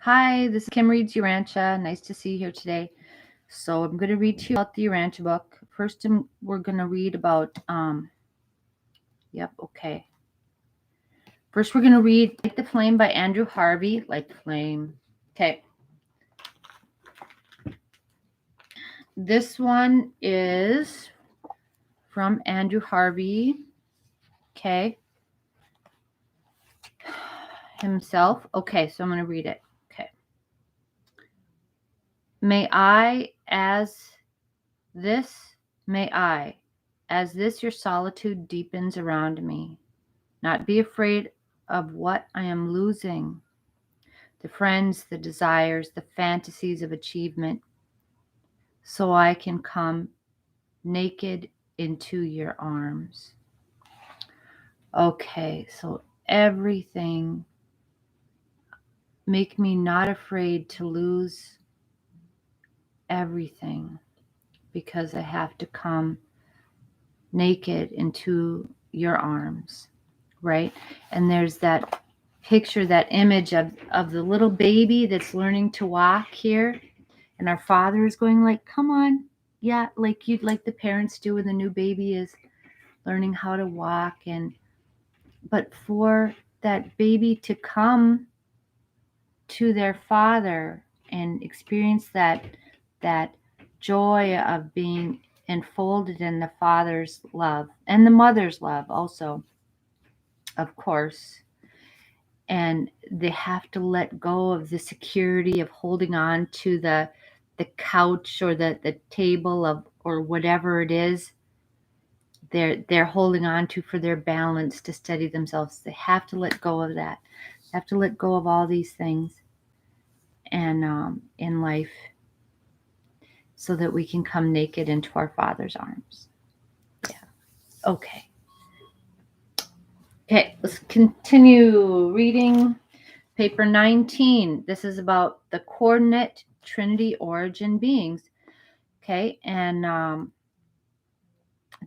Hi, this is Kim Reads Urantia. Nice to see you here today. So I'm going to read to you about the Urantia book. First, we're going to read about, okay. First, we're going to read Light the Flame by Andrew Harvey. Light the Flame. Okay. This one is from Andrew Harvey. Okay. Himself. Okay, so I'm going to read it. Okay. May I, as this your solitude deepens around me, not be afraid of what I am losing, the friends, the desires, the fantasies of achievement, so I can come naked into your arms. Okay, so everything, make me not afraid to lose everything, because I have to come naked into your arms, right? And there's that picture, that image of the little baby that's learning to walk here, and our Father is going like, come on, yeah, like the parents do when the new baby is learning how to walk. But for that baby to come to their Father and experience that joy of being enfolded in the Father's love and the mother's love also, of course. And they have to let go of the security of holding on to the couch or the table of, or whatever it is they're holding on to for their balance to steady themselves. They have to let go of that. They have to let go of all these things and in life, so that we can come naked into our Father's arms. Yeah. Okay. Okay, let's continue reading paper 19. This is about the coordinate Trinity origin beings. Okay, and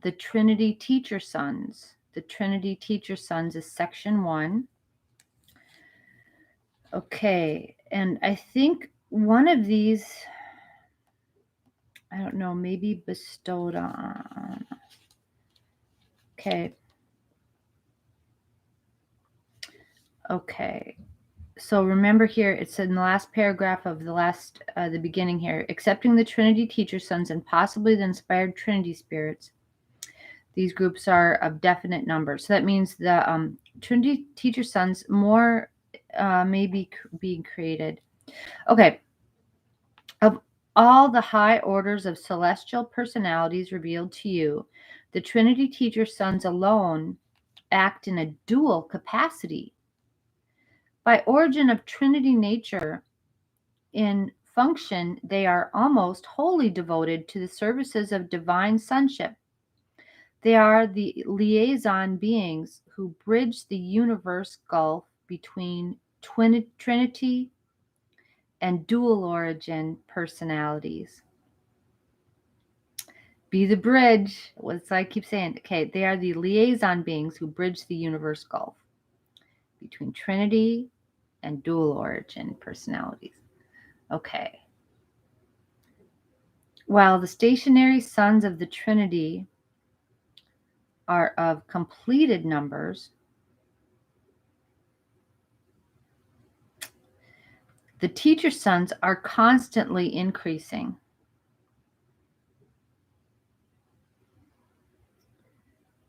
the Trinity teacher sons. The Trinity teacher sons is section 1. Okay, and I think one of these, I don't know, maybe bestowed on. Okay. Okay. So remember here, it's in the last paragraph of the beginning here, accepting the Trinity teacher sons and possibly the inspired Trinity spirits. These groups are of definite numbers. So that means the Trinity teacher sons, more may be being created. Okay. Of all the high orders of celestial personalities revealed to you, the Trinity teacher sons alone act in a dual capacity. By origin of Trinity nature, in function, they are almost wholly devoted to the services of divine sonship. They are the liaison beings who bridge the universe gulf between Trinity and dual origin personalities. Be the bridge. What's I keep saying? Okay, they are the liaison beings who bridge the universe gulf between Trinity and dual origin personalities. Okay. While the stationary sons of the Trinity are of completed numbers, the teacher sons are constantly increasing.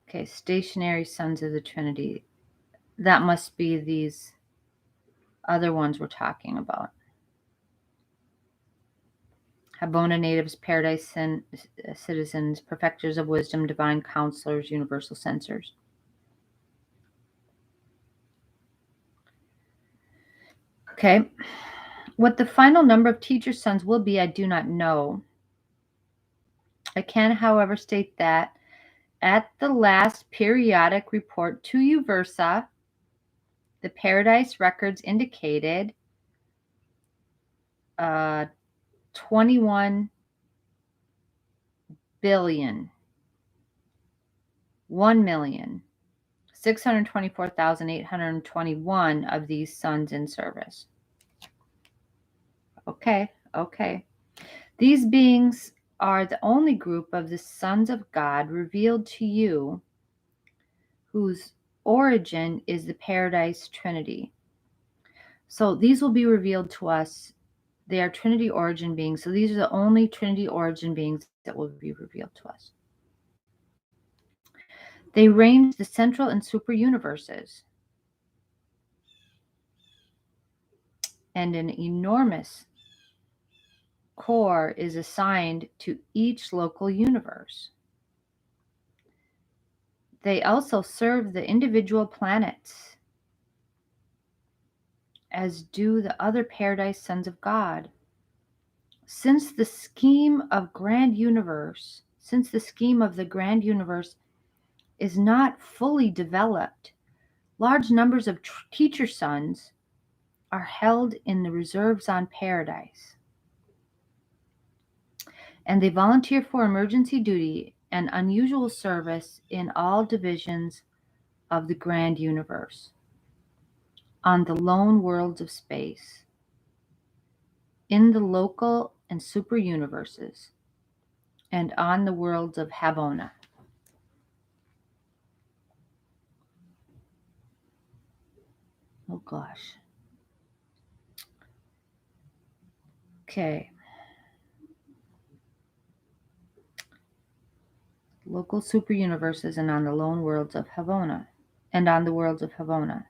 Okay, stationary sons of the Trinity. That must be these other ones we're talking about. Habona natives, paradise citizens, perfecters of wisdom, divine counselors, universal censors. Okay. What the final number of teacher sons will be, I do not know. I can, however, state that at the last periodic report to Uversa, the Paradise records indicated 21 billion, 1,624,821 of these sons in service. Okay, okay. These beings are the only group of the sons of God revealed to you whose origin is the paradise Trinity. So these will be revealed to us. They are Trinity origin beings. So these are the only Trinity origin beings that will be revealed to us. They range the central and super universes, and an enormous core is assigned to each local universe. They also serve the individual planets, as do the other paradise sons of God. Since the scheme of the grand universe is not fully developed, large numbers of teacher sons are held in the reserves on paradise, and they volunteer for emergency duty and unusual service in all divisions of the grand universe, on the lone worlds of space, in the local and super universes, and on the worlds of Havona. Oh gosh. Okay. Local super universes and on the lone worlds of Havona. And on the worlds of Havona.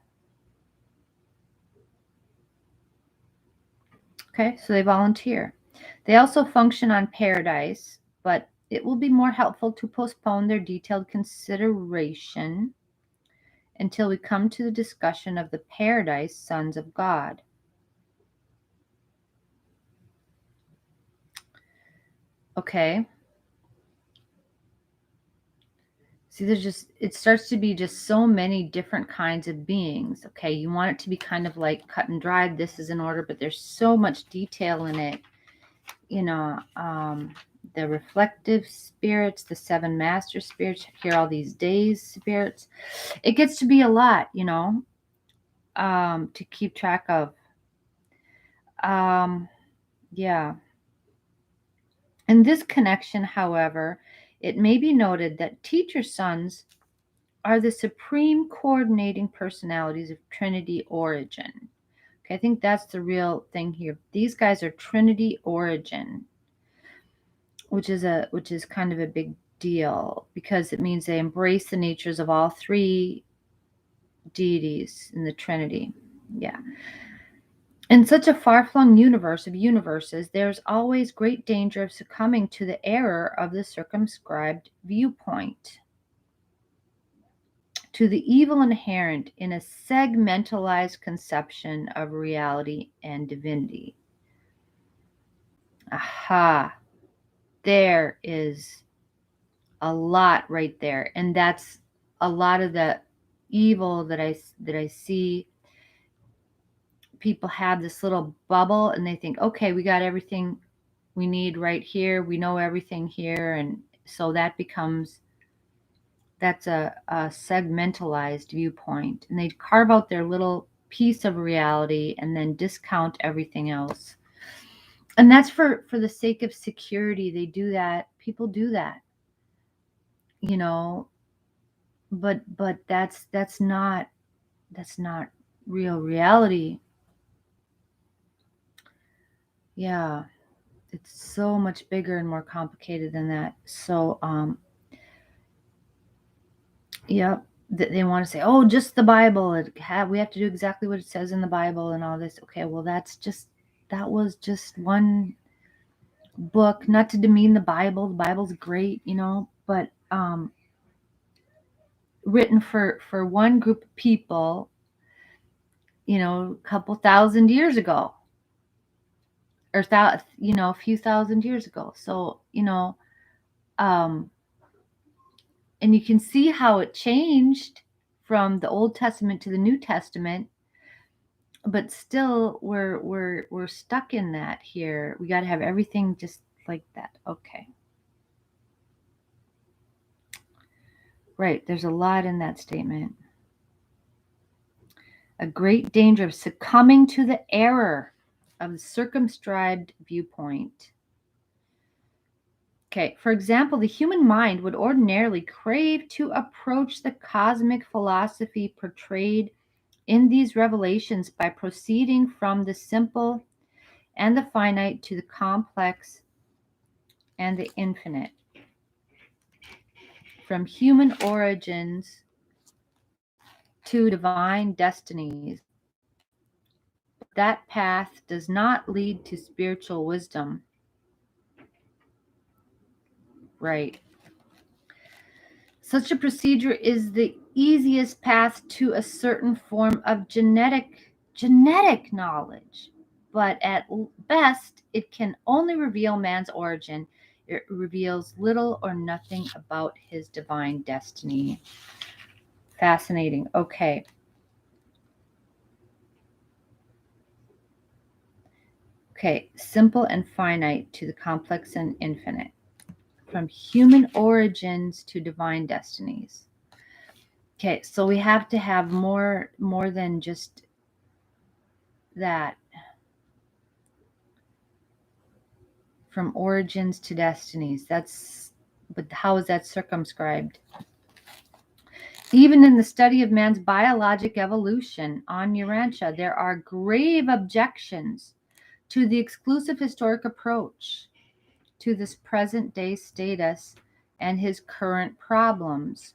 Okay, so they volunteer. They also function on paradise, but it will be more helpful to postpone their detailed consideration until we come to the discussion of the paradise sons of God. Okay. See, it starts to be just so many different kinds of beings. Okay, you want it to be kind of like cut and dried. This is in order, but there's so much detail in it. The reflective spirits, the seven master spirits, here all these days spirits. It gets to be a lot, to keep track of. Yeah. In this connection, however, it may be noted that teacher sons are the supreme coordinating personalities of Trinity origin. Okay, I think that's the real thing here. These guys are Trinity origin, which is kind of a big deal because it means they embrace the natures of all three deities in the Trinity. Yeah. In such a far-flung universe of universes, there's always great danger of succumbing to the error of the circumscribed viewpoint, to the evil inherent in a segmentalized conception of reality and divinity. Aha, there is a lot right there, and that's a lot of the evil that I see. People have this little bubble, and they think, okay, we got everything we need right here. We know everything here, and so that's a segmentalized viewpoint, and they carve out their little piece of reality and then discount everything else. And that's for the sake of security. They do that. People do that, but that's not real reality. Yeah, it's so much bigger and more complicated than that. So yep, they want to say, oh, just the Bible. We have to do exactly what it says in the Bible and all this. Okay, well, that was just one book. Not to demean the Bible. The Bible's great, but written for one group of people, a couple thousand years ago, or a few thousand years ago. So, and you can see how it changed from the Old Testament to the New Testament, but still we're stuck in that here. We got to have everything just like that. Okay. Right, there's a lot in that statement. A great danger of succumbing to the error of the circumscribed viewpoint. Okay, for example, the human mind would ordinarily crave to approach the cosmic philosophy portrayed in these revelations by proceeding from the simple and the finite to the complex and the infinite, from human origins to divine destinies. That path does not lead to spiritual wisdom. Right. Such a procedure is the easiest path to a certain form of genetic knowledge, but at best it can only reveal man's origin. It reveals little or nothing about his divine destiny. Fascinating. Okay. Okay, simple and finite to the complex and infinite, from human origins to divine destinies. Okay, so we have to have more than just that. From origins to destinies. But how is that circumscribed? Even in the study of man's biologic evolution on Urantia, there are grave objections to the exclusive historic approach to this present day status and his current problems.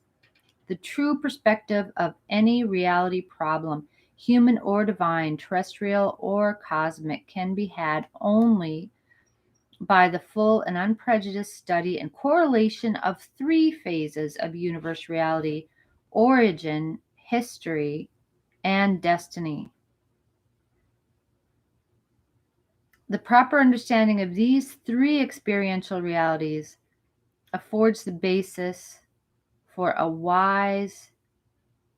The true perspective of any reality problem, human or divine, terrestrial or cosmic, can be had only by the full and unprejudiced study and correlation of three phases of universe reality: origin, history, and destiny. The proper understanding of these three experiential realities affords the basis for a wise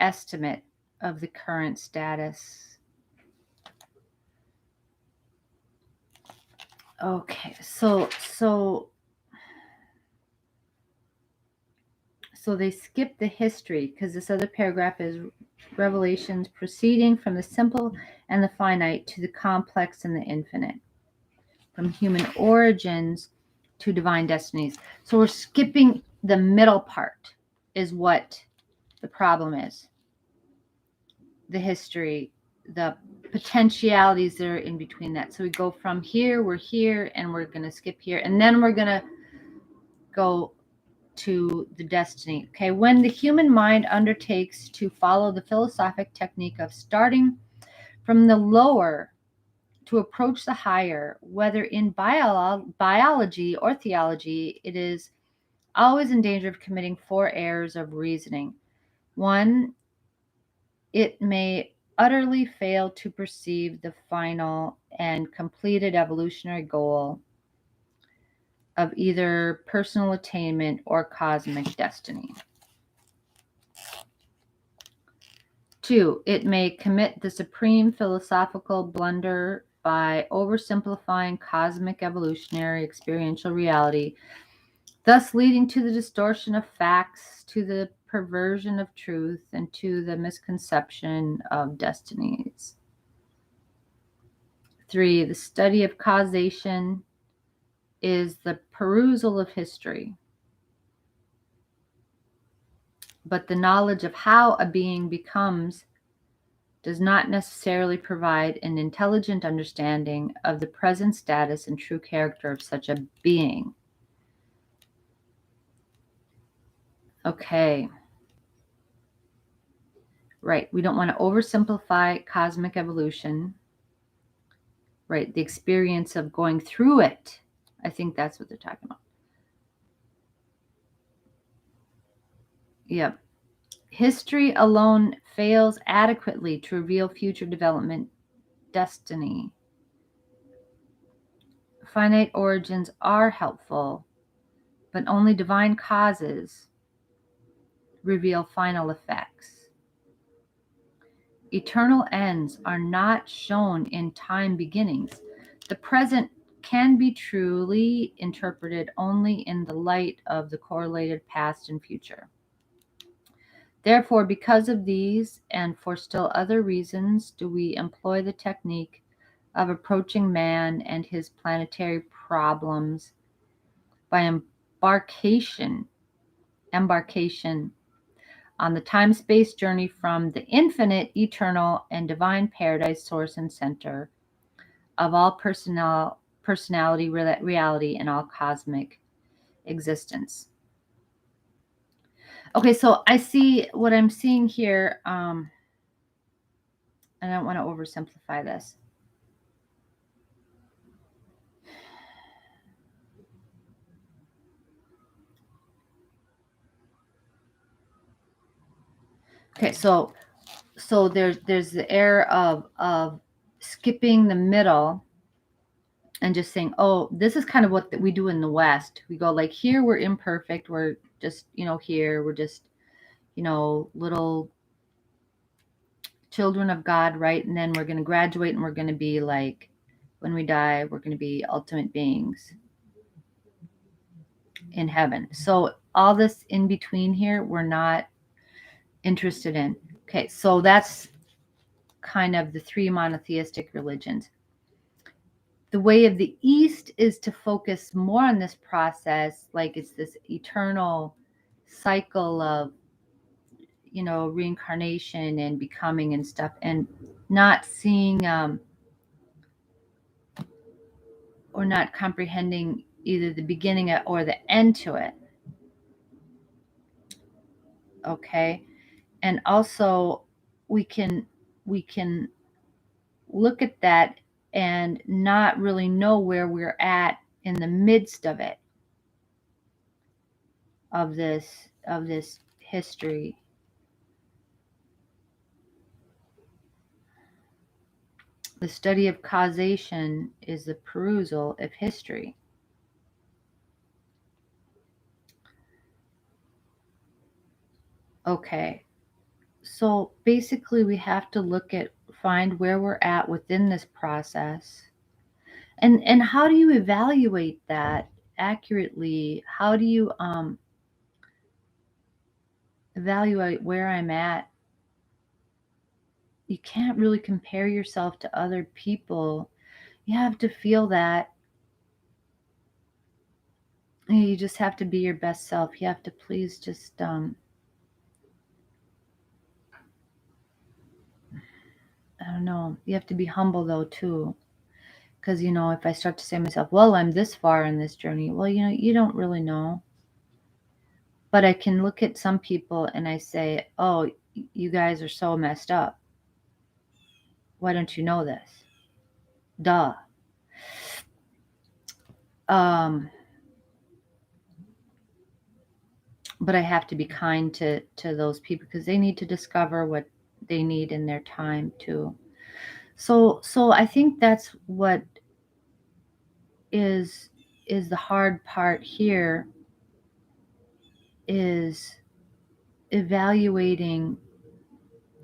estimate of the current status. Okay, so they skip the history because this other paragraph is revelations proceeding from the simple and the finite to the complex and the infinite, from human origins to divine destinies. So we're skipping the middle part is what the problem is. The history, the potentialities that are in between that. So we go from here, we're here, and we're going to skip here. And then we're going to go to the destiny. Okay, when the human mind undertakes to follow the philosophic technique of starting from the lower to approach the higher, whether in biology or theology, it is always in danger of committing four errors of reasoning. One, it may utterly fail to perceive the final and completed evolutionary goal of either personal attainment or cosmic destiny. Two, it may commit the supreme philosophical blunder by oversimplifying cosmic evolutionary experiential reality, thus leading to the distortion of facts, to the perversion of truth, and to the misconception of destinies. Three, the study of causation is the perusal of history, but the knowledge of how a being becomes does not necessarily provide an intelligent understanding of the present status and true character of such a being. Okay. Right. We don't want to oversimplify cosmic evolution. Right. The experience of going through it. I think that's what they're talking about. Yep. History alone fails adequately to reveal future development destiny. Finite origins are helpful, but only divine causes reveal final effects. Eternal ends are not shown in time beginnings. The present can be truly interpreted only in the light of the correlated past and future. Therefore, because of these and for still other reasons, do we employ the technique of approaching man and his planetary problems by embarkation on the time-space journey from the infinite, eternal, and divine paradise source and center of all personality, reality, and all cosmic existence. Okay, so I see what I'm seeing here. I don't want to oversimplify this. Okay, so there's the air of skipping the middle and just saying, oh, this is kind of what we do in the West. We go like, here we're imperfect, we're just, here we're just, little children of God, right? And then we're going to graduate and we're going to be like, when we die, we're going to be ultimate beings in heaven. So all this in between here, we're not interested in. Okay, so that's kind of the three monotheistic religions. The way of the East is to focus more on this process, like it's this eternal cycle of, reincarnation and becoming and stuff, and not seeing or not comprehending either the beginning or the end to it. Okay, and also we can look at that and not really know where we're at in the midst of it, of this history. The study of causation is the perusal of history. Okay, so basically we have to find where we're at within this process. And how do you evaluate that accurately? How do you evaluate where I'm at? You can't really compare yourself to other people. You have to feel that. You just have to be your best self. You have to please just I don't know. You have to be humble though too. Because, if I start to say to myself, well, I'm this far in this journey, well, you don't really know. But I can look at some people and I say, oh, you guys are so messed up. Why don't you know this? Duh. But I have to be kind to those people because they need to discover what they need in their time too. So I think that's what is the hard part here, is evaluating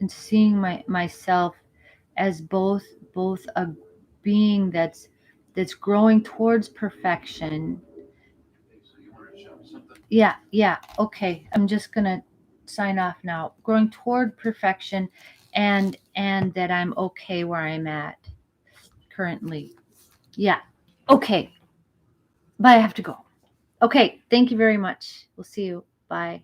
and seeing myself as both a being that's growing towards perfection. Yeah, okay, I'm just gonna sign off now. Growing toward perfection, and that I'm okay where I'm at currently. Yeah, okay, but I have to go. Okay, thank you very much. We'll see you. Bye.